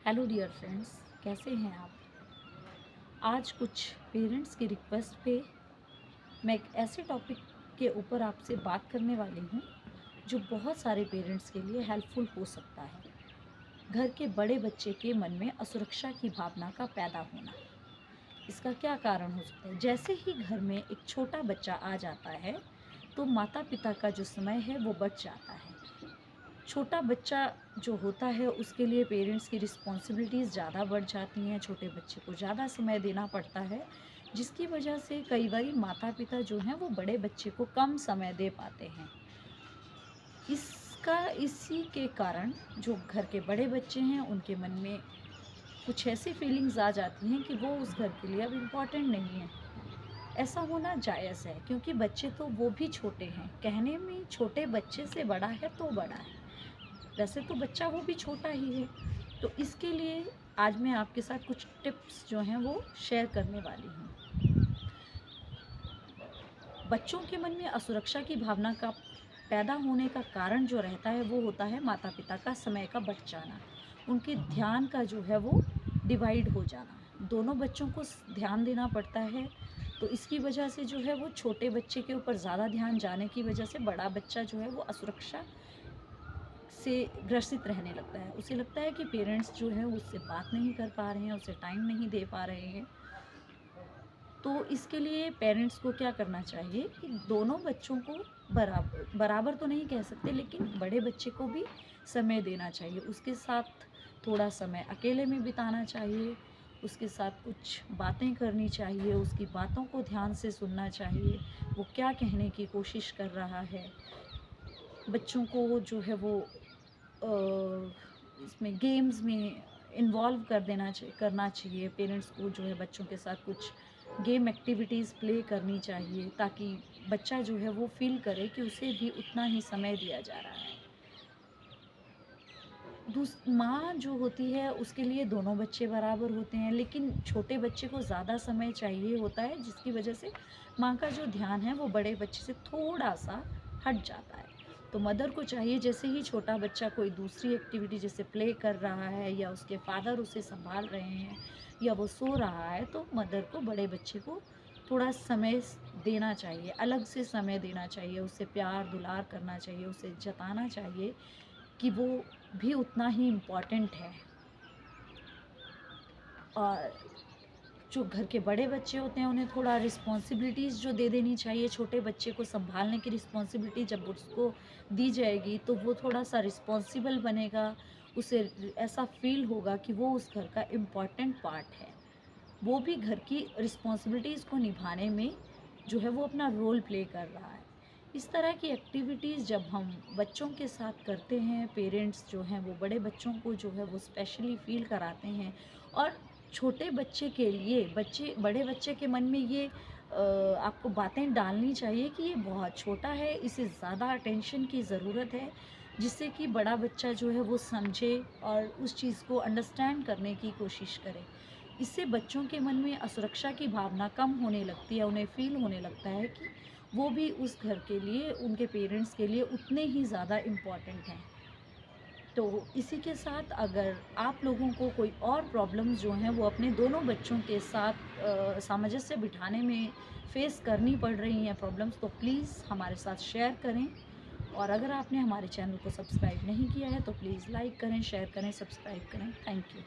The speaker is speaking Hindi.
हेलो डियर फ्रेंड्स, कैसे हैं आप। आज कुछ पेरेंट्स की रिक्वेस्ट पे मैं एक ऐसे टॉपिक के ऊपर आपसे बात करने वाली हूँ जो बहुत सारे पेरेंट्स के लिए हेल्पफुल हो सकता है। घर के बड़े बच्चे के मन में असुरक्षा की भावना का पैदा होना। इसका क्या कारण हो सकता है। जैसे ही घर में एक छोटा बच्चा आ जाता है तो माता पिता का जो समय है वो बढ़ जाता है। छोटा बच्चा जो होता है उसके लिए पेरेंट्स की रिस्पॉन्सिबिलिटीज़ ज़्यादा बढ़ जाती हैं। छोटे बच्चे को ज़्यादा समय देना पड़ता है, जिसकी वजह से कई बारी माता पिता जो हैं वो बड़े बच्चे को कम समय दे पाते हैं। इसी के कारण जो घर के बड़े बच्चे हैं उनके मन में कुछ ऐसी फीलिंग्स आ जाती हैं कि वो उस घर के लिए अब इम्पॉर्टेंट नहीं है। ऐसा होना जायज़ है, क्योंकि बच्चे तो वो भी छोटे हैं। कहने में छोटे बच्चे से बड़ा है तो बड़ा है, वैसे तो बच्चा वो भी छोटा ही है। तो इसके लिए आज मैं आपके साथ कुछ टिप्स जो हैं वो शेयर करने वाली हूँ। बच्चों के मन में असुरक्षा की भावना का पैदा होने का कारण जो रहता है वो होता है माता पिता का समय का बढ़ जाना, उनके ध्यान का जो है वो डिवाइड हो जाना। दोनों बच्चों को ध्यान देना पड़ता है, तो इसकी वजह से जो है वो छोटे बच्चे के ऊपर ज़्यादा ध्यान जाने की वजह से बड़ा बच्चा जो है वो असुरक्षा से ग्रसित रहने लगता है। उसे लगता है कि पेरेंट्स जो है उससे बात नहीं कर पा रहे हैं, उसे टाइम नहीं दे पा रहे हैं। तो इसके लिए पेरेंट्स को क्या करना चाहिए कि दोनों बच्चों को बराबर तो नहीं कह सकते, लेकिन बड़े बच्चे को भी समय देना चाहिए। उसके साथ थोड़ा समय अकेले में बिताना चाहिए, उसके साथ कुछ बातें करनी चाहिए, उसकी बातों को ध्यान से सुनना चाहिए, वो क्या कहने की कोशिश कर रहा है। बच्चों को जो है वो इसमें गेम्स में इन्वॉल्व करना चाहिए। पेरेंट्स को जो है बच्चों के साथ कुछ गेम एक्टिविटीज़ प्ले करनी चाहिए, ताकि बच्चा जो है वो फ़ील करे कि उसे भी उतना ही समय दिया जा रहा है। माँ जो होती है उसके लिए दोनों बच्चे बराबर होते हैं, लेकिन छोटे बच्चे को ज़्यादा समय चाहिए होता है, जिसकी वजह से माँ का जो ध्यान है वो बड़े बच्चे से थोड़ा-सा हट जाता है। तो मदर को चाहिए, जैसे ही छोटा बच्चा कोई दूसरी एक्टिविटी जैसे प्ले कर रहा है या उसके फादर उसे सँभाल रहे हैं या वो सो रहा है, तो मदर को बड़े बच्चे को थोड़ा समय देना चाहिए, अलग से समय देना चाहिए, उससे प्यार दुलार करना चाहिए, उसे जताना चाहिए कि वो भी उतना ही इम्पॉर्टेंट है। और जो घर के बड़े बच्चे होते हैं उन्हें थोड़ा रिस्पॉन्सिबिलिटीज़ जो दे देनी चाहिए। छोटे बच्चे को सँभालने की रिस्पॉन्सिबिलिटी जब उसको दी जाएगी तो वो थोड़ा-सा रिस्पॉन्सिबल बनेगा, उसे ऐसा फ़ील होगा कि वो उस घर का इम्पॉर्टेंट पार्ट है। वो भी घर की रिस्पॉन्सिबिलिटीज़ को निभाने में जो है वो अपना रोल प्ले कर रहा है। इस तरह की एक्टिविटीज़ जब हम बच्चों के साथ करते हैं, पेरेंट्स जो हैं वो बड़े बच्चों को जो है वो स्पेशली फ़ील कराते हैं। और छोटे बच्चे के लिए बड़े बच्चे के मन में ये आपको बातें डालनी चाहिए कि ये बहुत छोटा है, इसे ज़्यादा अटेंशन की ज़रूरत है, जिससे कि बड़ा बच्चा जो है वो समझे और उस चीज़ को अंडरस्टैंड करने की कोशिश करे। इससे बच्चों के मन में असुरक्षा की भावना कम होने लगती है, उन्हें फ़ील होने लगता है कि वो भी उस घर के लिए, उनके पेरेंट्स के लिए उतने ही ज़्यादा इम्पॉर्टेंट हैं। तो इसी के साथ अगर आप लोगों को कोई और प्रॉब्लम्स जो हैं वो अपने दोनों बच्चों के साथ सामंजस्य बिठाने में फ़ेस करनी पड़ रही हैं प्रॉब्लम्स, तो प्लीज़ हमारे साथ शेयर करें। और अगर आपने हमारे चैनल को सब्सक्राइब नहीं किया है तो प्लीज़ लाइक करें, शेयर करें, सब्सक्राइब करें। Thank you.